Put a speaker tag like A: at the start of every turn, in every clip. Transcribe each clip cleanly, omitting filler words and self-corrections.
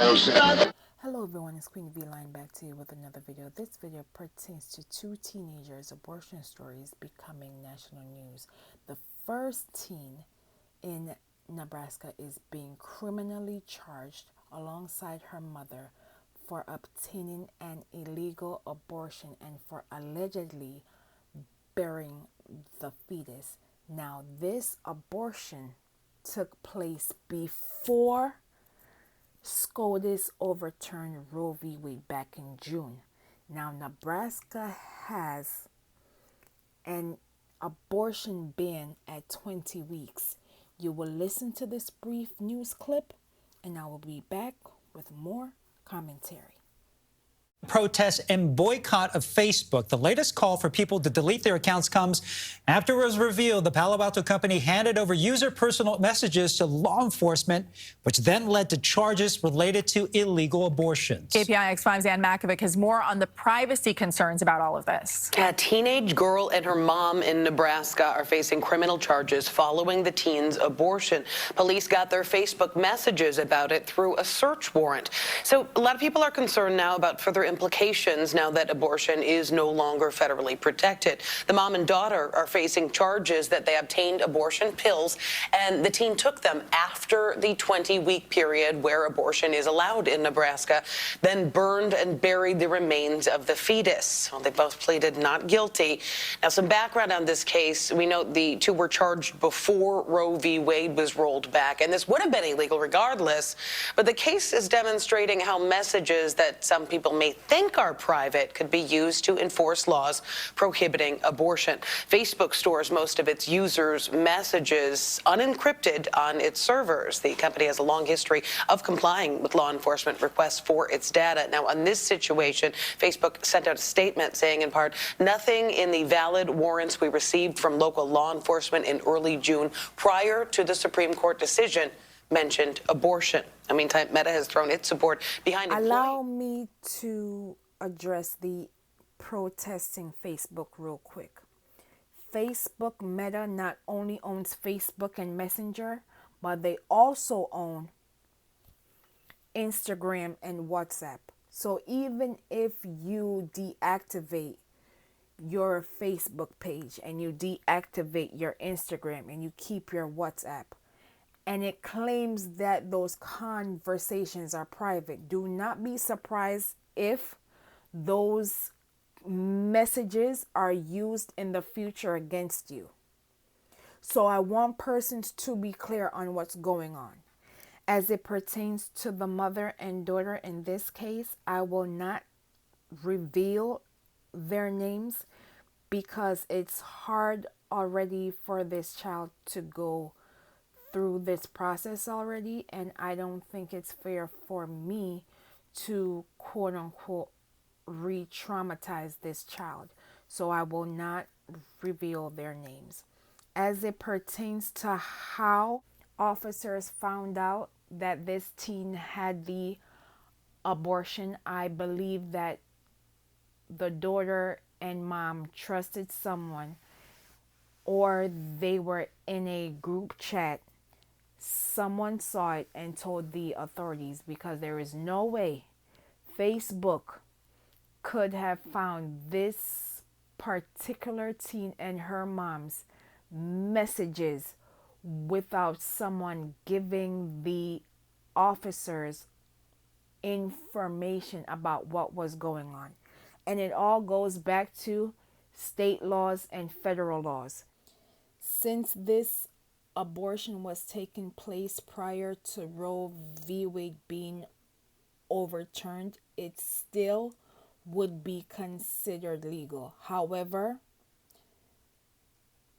A: Hello everyone, it's QueenVLionz back to you with another video. This video pertains to two teenagers' abortion stories becoming national news. The first teen in Nebraska is being criminally charged alongside her mother for obtaining an illegal abortion and for allegedly burying the fetus. Now, this abortion took place before SCOTUS overturned Roe v. Wade back in June. Now, Nebraska has an abortion ban at 20 weeks. You will listen to this brief news clip, and I will be back with more commentary.
B: Protest and boycott of Facebook. The latest call for people to delete their accounts comes after it was revealed the Palo Alto company handed over user personal messages to law enforcement, which then led to charges related to illegal abortions.
C: KPIX5's Ann Makovic has more on the privacy concerns about all of this.
D: A teenage girl and her mom in Nebraska are facing criminal charges following the teen's abortion. Police got their Facebook messages about it through a search warrant. So a lot of people are concerned now about further implications now that abortion is no longer federally protected. The mom and daughter are facing charges that they obtained abortion pills and the teen took them after the 20-week period where abortion is allowed in Nebraska, then burned and buried the remains of the fetus. Well, they both pleaded not guilty. Now, some background on this case. We know the two were charged before Roe v. Wade was rolled back, and this would have been illegal regardless. But the case is demonstrating how messages that some people may think are private could be used to enforce laws prohibiting abortion. Facebook stores most of its users' messages unencrypted on its servers. The company has a long history of complying with law enforcement requests for its data. Now, on this situation, Facebook sent out a statement saying, in part, nothing in the valid warrants we received from local law enforcement in early June prior to the Supreme Court decision mentioned abortion. In the meantime, Meta has thrown its support behind it.
A: Allow me to address the protesting Facebook real quick. Facebook Meta not only owns Facebook and Messenger, but they also own Instagram and WhatsApp. So even if you deactivate your Facebook page and you deactivate your Instagram and you keep your WhatsApp, and it claims that those conversations are private, do not be surprised if those messages are used in the future against you. So I want persons to be clear on what's going on. As it pertains to the mother and daughter in this case, I will not reveal their names because it's hard already for this child to go through this process already, and I don't think it's fair for me to quote unquote re-traumatize this child. So I will not reveal their names. As it pertains to how officers found out that this teen had the abortion, I believe that the daughter and mom trusted someone, or they were in a group chat. Someone saw it and told the authorities, because there is no way Facebook could have found this particular teen and her mom's messages without someone giving the officers information about what was going on. And it all goes back to state laws and federal laws. Since this abortion was taking place prior to Roe v. Wade being overturned, it still would be considered legal. However,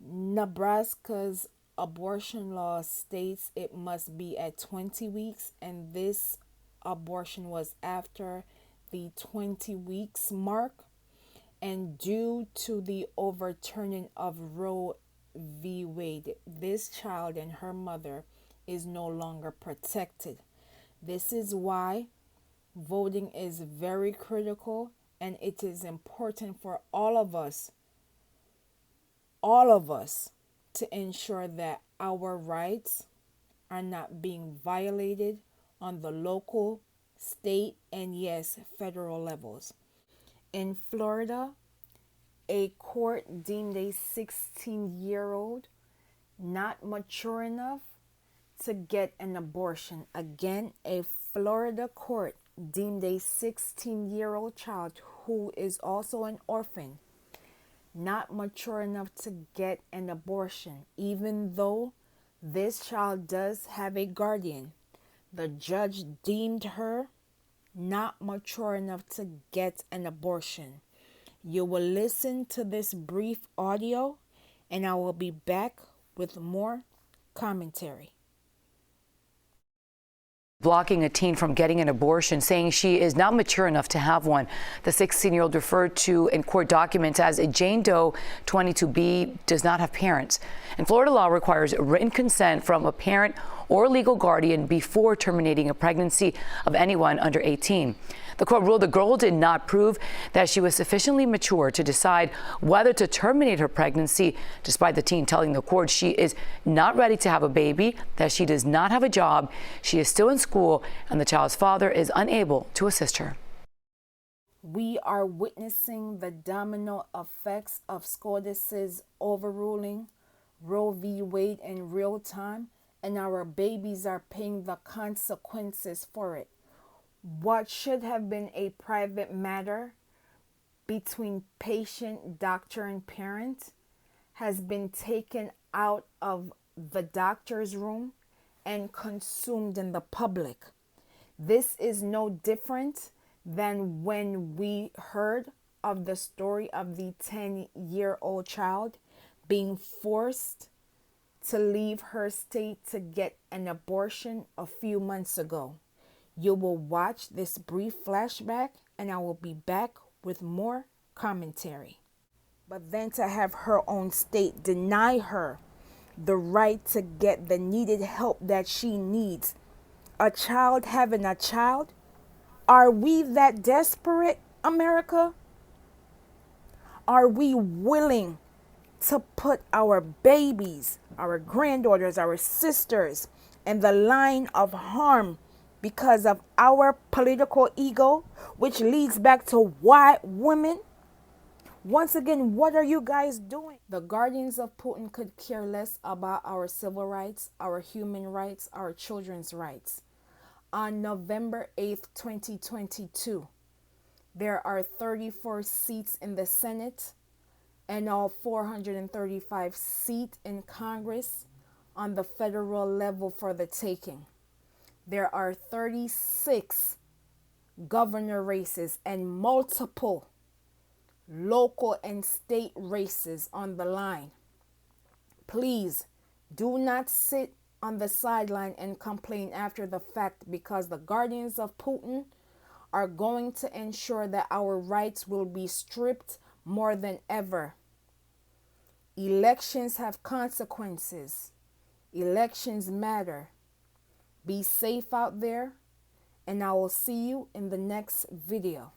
A: Nebraska's abortion law states it must be at 20 weeks, and this abortion was after the 20 weeks mark. And due to the overturning of Roe v. Wade, this child and her mother is no longer protected. This is why voting is very critical, and it is important for all of us to ensure that our rights are not being violated on the local, state, and yes, federal levels. In Florida, a court deemed a 16-year-old not mature enough to get an abortion. Again, a Florida court deemed a 16-year-old child who is also an orphan not mature enough to get an abortion, even though this child does have a guardian. The judge deemed her not mature enough to get an abortion. You will listen to this brief audio, and I will be back with more commentary.
E: Blocking a teen from getting an abortion, saying she is not mature enough to have one. The 16-year-old, referred to in court documents as a Jane Doe 22B, does not have parents. And Florida law requires written consent from a parent or legal guardian before terminating a pregnancy of anyone under 18. The court ruled the girl did not prove that she was sufficiently mature to decide whether to terminate her pregnancy, despite the teen telling the court she is not ready to have a baby, that she does not have a job, she is still in school, and the child's father is unable to assist her.
A: We are witnessing the domino effects of SCOTUS's overruling Roe v. Wade in real time, and our babies are paying the consequences for it. What should have been a private matter between patient, doctor, and parent has been taken out of the doctor's room and consumed in the public. This is no different than when we heard of the story of the 10-year-old child being forced to leave her state to get an abortion a few months ago. You will watch this brief flashback, and I will be back with more commentary. But then to have her own state deny her the right to get the needed help that she needs. A child having a child? Are we that desperate, America? Are we willing to put our babies, our granddaughters, our sisters in the line of harm because of our political ego, which leads back to white women? Once again, what are you guys doing? The guardians of Putin could care less about our civil rights, our human rights, our children's rights. On November 8th, 2022, there are 34 seats in the Senate and all 435 seats in Congress on the federal level for the taking. There are 36 governor races and multiple local and state races on the line. Please do not sit on the sideline and complain after the fact, because the guardians of Putin are going to ensure that our rights will be stripped more than ever. Elections have consequences. Elections matter. Be safe out there, and I will see you in the next video.